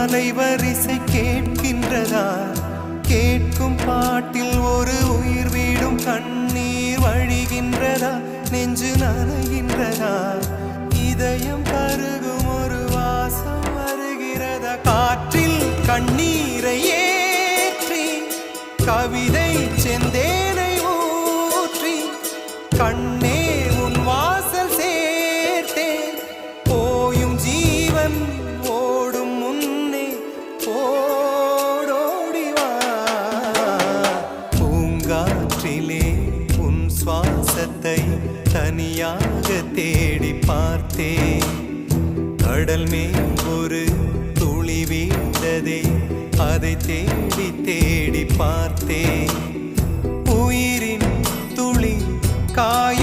அலைவரிசை கேட்கின்றதா? கேட்கும் பாட்டில் ஒரு உயிர் வீடும் கண்ணீர் வழிகின்றதா? நெஞ்சு நனைகின்றதா? இதயம் கருகும் ஒரு வாசம் வருகிறதா? காற்றில் கண்ணீரை ஏற்றி கவிதை செந்தேனை ஊற்றி கண்ணே உன் வாசல் சேர்த்தேன். போயும் ஜீவன் ஓடும் முன்னே ஓடோடிவா. பூங்காற்றிலே உன் சுவாசத்தை தனியாக தேடி பார்த்தேன். கடல் மேல் ஒரு துளி வீழ்ந்ததே, அதை தேடி தேடி பார்த்தேன். உயிரின் துளி காய